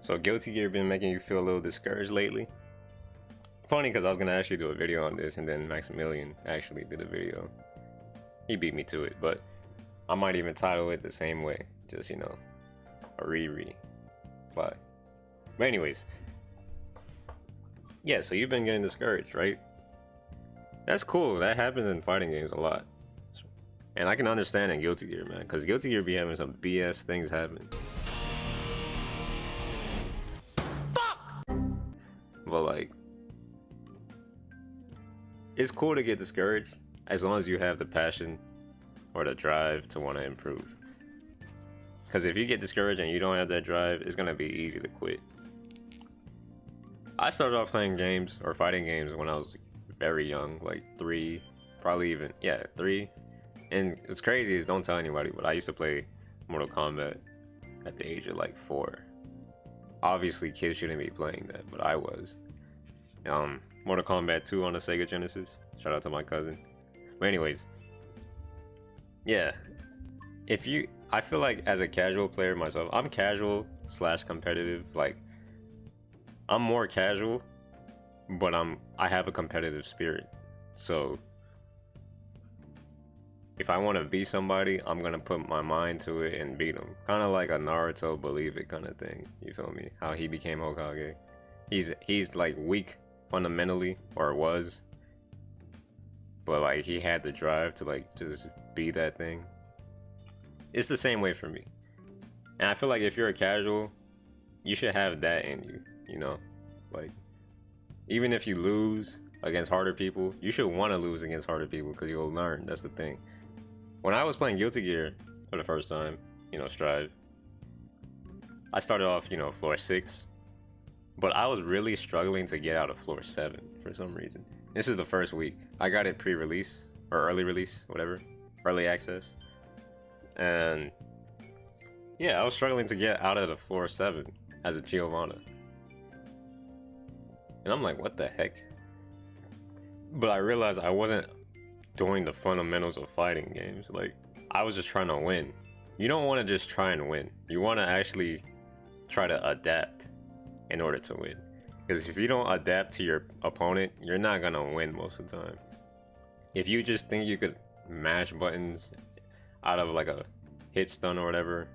So Guilty Gear been making you feel a little discouraged lately? Funny, because I was gonna actually do a video on this, and then Maximilian actually did a video. He beat me to it, but I might even title it the same way, just, you know, a reply. But anyways, yeah, so you've been getting discouraged, right? That's cool. That happens in fighting games a lot. And I can understand in Guilty Gear, man, because Guilty Gear be having some BS things happen. Fuck! But like, it's cool to get discouraged as long as you have the passion or the drive to want to improve. Because if you get discouraged and you don't have that drive, it's going to be easy to quit. I started off playing games or fighting games when I was very young, like 3, probably even, yeah, 3. And it's crazy is don't tell anybody, but I used to play Mortal Kombat at the age of like 4. Obviously kids shouldn't be playing that, but I was. Mortal Kombat 2 on the Sega Genesis. Shout out to my cousin. But anyways, yeah. I feel like as a casual player myself, I'm casual / competitive. Like, I'm more casual, but I have a competitive spirit. So if I want to beat somebody, I'm gonna put my mind to it and beat them. Kind of like a Naruto believe it kind of thing. You feel me? How he became Hokage. He's like weak fundamentally, or was, but like he had the drive to like just be that thing. It's the same way for me. And I feel like if you're a casual, you should have that in you, you know? Like, even if you lose against harder people, you should want to lose against harder people because you'll learn. That's the thing. When I was playing Guilty Gear for the first time, you know, Strive, I started off, you know, floor 6, but I was really struggling to get out of floor 7 for some reason. This is the first week. I got it pre-release, or early release, whatever, early access. And yeah, I was struggling to get out of the floor 7 as a Giovanna. And I'm like, what the heck? But I realized I wasn't doing the fundamentals of fighting games. Like, I was just trying to win. You don't want to just try and win. You want to actually try to adapt in order to win. Because if you don't adapt to your opponent, you're not going to win most of the time. If you just think you could mash buttons out of like a hit stun or whatever,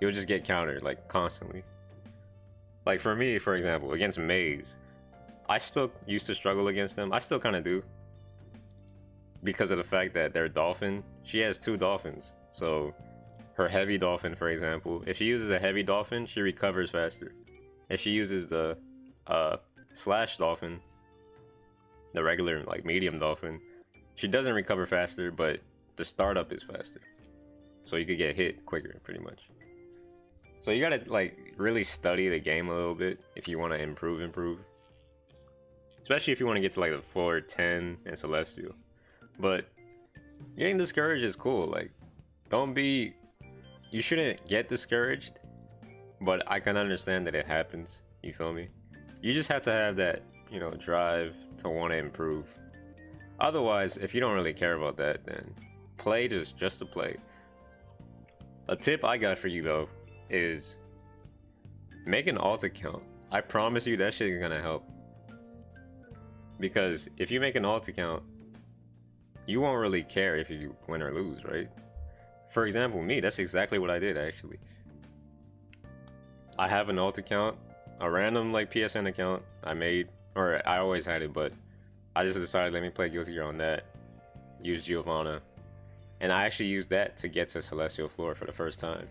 you'll just get countered like constantly. Like for me, for example, against Maze, I still used to struggle against them. I still kind of do, because of the fact that their dolphin, she has 2 dolphins. So her heavy dolphin, for example, if she uses a heavy dolphin, she recovers faster. If she uses the slash dolphin, the regular like medium dolphin, she doesn't recover faster, but the startup is faster. So you could get hit quicker, pretty much. So you gotta like really study the game a little bit if you want to improve. Especially if you want to get to like the floor 10 and Celestial. But getting discouraged is cool. Like, you shouldn't get discouraged, but I can understand that it happens. You feel me? You just have to have that, you know, drive to want to improve. Otherwise, if you don't really care about that, then play just to play. A tip I got for you though is make an alt account. I promise you that shit is gonna help. Because if you make an alt account, you won't really care if you win or lose, right? For example, me, that's exactly what I did actually. I have an alt account, a random like PSN account I made, or I always had it, but I just decided let me play Guilty Gear on that, use Giovanna, and I actually used that to get to Celestial Floor for the first time.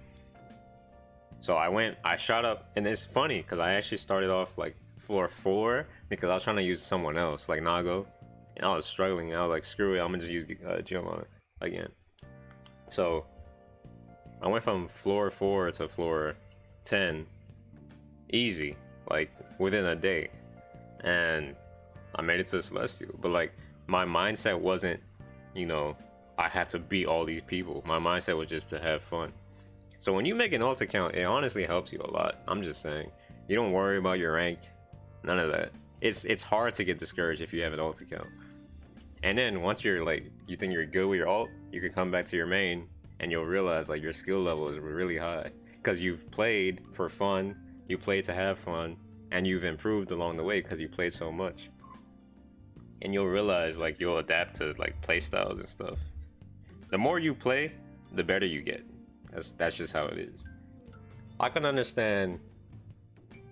So I shot up, and it's funny because I actually started off like floor 4 because I was trying to use someone else like Nago, and I was struggling. I was like, screw it, I'm gonna just use Giovanna again. So I went from floor 4 to floor 10 easy, like within a day, and I made it to Celestial. But like my mindset wasn't, you know, I have to beat all these people. My mindset was just to have fun. So when you make an alt account, it honestly helps you a lot. I'm just saying, you don't worry about your rank, none of that. It's hard to get discouraged if you have an alt account. And then once you're like, you think you're good with your alt, you can come back to your main and you'll realize like your skill level is really high. because you've played for fun, you play to have fun, and you've improved along the way because you played so much. And you'll realize, like, you'll adapt to like play styles and stuff. The more you play, the better you get. That's just how it is. I can understand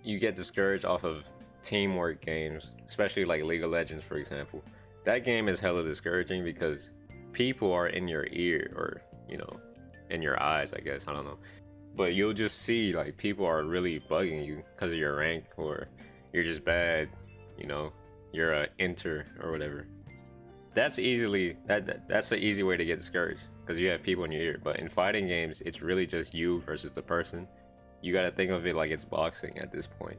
you get discouraged off of teamwork games, especially like League of Legends, for example. That game is hella discouraging because people are in your ear, or you know, in your eyes, I guess, I don't know. But you'll just see like people are really bugging you because of your rank, or you're just bad, you know, you're a enter or whatever. That's an easy way to get discouraged because you have people in your ear. But in fighting games, it's really just you versus the person. You gotta think of it like it's boxing at this point.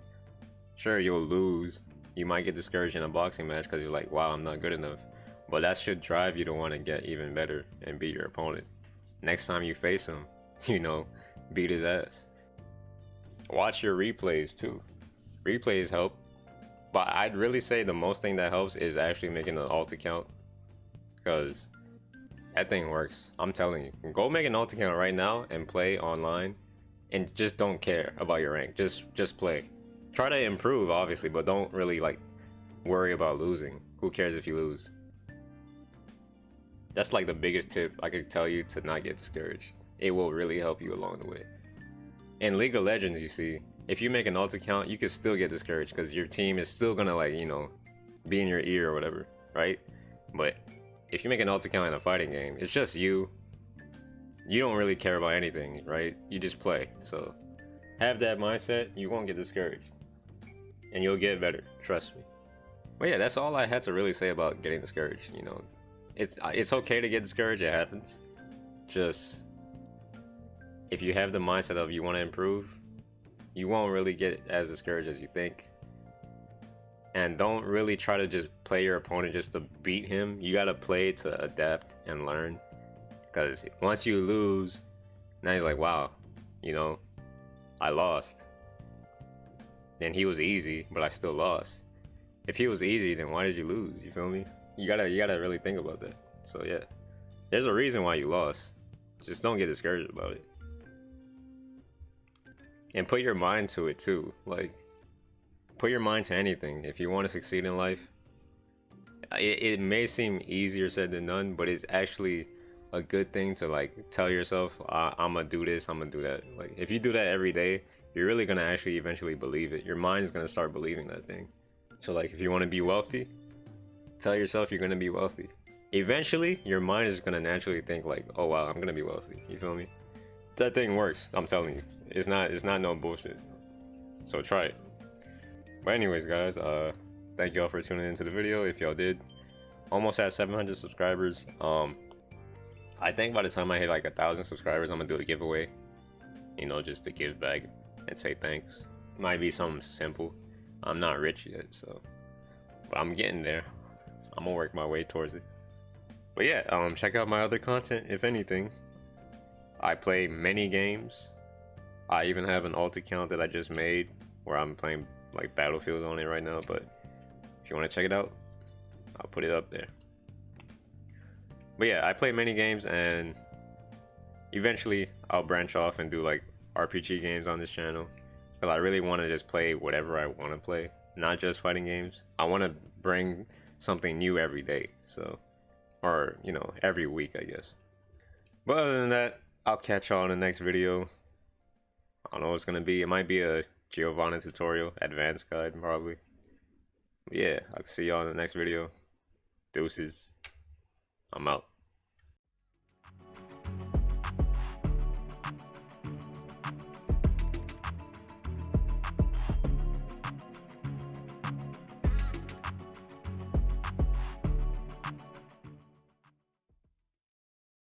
Sure, you'll lose. You might get discouraged in a boxing match because you're like, wow, I'm not good enough. But that should drive you to want to get even better and beat your opponent. Next time you face him, you know, beat his ass. Watch your replays too. Replays help. But I'd really say the most thing that helps is actually making an alt account. Because that thing works. I'm telling you. Go make an alt account right now and play online. And just don't care about your rank. Just play. Try to improve, obviously, but don't really like worry about losing. Who cares if you lose? That's like the biggest tip I could tell you to not get discouraged. It will really help you along the way. In League of Legends, you see, if you make an alt account, you can still get discouraged because your team is still gonna, like, you know, be in your ear or whatever, right? But if you make an alt account in a fighting game, it's just you. You don't really care about anything, right? You just play. So have that mindset, you won't get discouraged. And you'll get better, trust me. But yeah, that's all I had to really say about getting discouraged, you know. It's okay to get discouraged, it happens. Just, if you have the mindset of you want to improve, you won't really get as discouraged as you think. And don't really try to just play your opponent just to beat him. You gotta play to adapt and learn. Because once you lose, now he's like, wow, you know, I lost. And he was easy, but I still lost. If he was easy, then why did you lose? You feel me? You gotta really think about that. So yeah, there's a reason why you lost. Just don't get discouraged about it. And put your mind to it too. Like, put your mind to anything. If you want to succeed in life, it may seem easier said than done, but it's actually a good thing to like tell yourself, I'm gonna do this, I'm gonna do that. Like, if you do that every day, you're really gonna actually eventually believe it. Your mind's gonna start believing that thing. So like, if you want to be wealthy, tell yourself you're gonna be wealthy. Eventually, your mind is gonna naturally think like, oh wow, I'm gonna be wealthy. You feel me? That thing works, I'm telling you. It's not no bullshit. So try it. But anyways, guys, thank y'all for tuning into the video. If y'all did, almost at 700 subscribers. I think by the time I hit like 1,000 subscribers, I'm gonna do a giveaway. You know, just to give back and say thanks. Might be something simple. I'm not rich yet, so, but I'm getting there. I'm gonna work my way towards it. But yeah, check out my other content. If anything, I play many games. I even have an alt account that I just made where I'm playing like Battlefield on it right now. But if you want to check it out, I'll put it up there. But yeah, I play many games, and eventually I'll branch off and do like RPG games on this channel, because I really want to just play whatever I want to play, not just fighting games. I want to bring something new every day, so, or you know, every week, I guess. But other than that, I'll catch y'all in the next video. I don't know what it's gonna be. It might be a Giovanna tutorial, advanced guide probably. But yeah, I'll see y'all in the next video. Deuces. I'm out.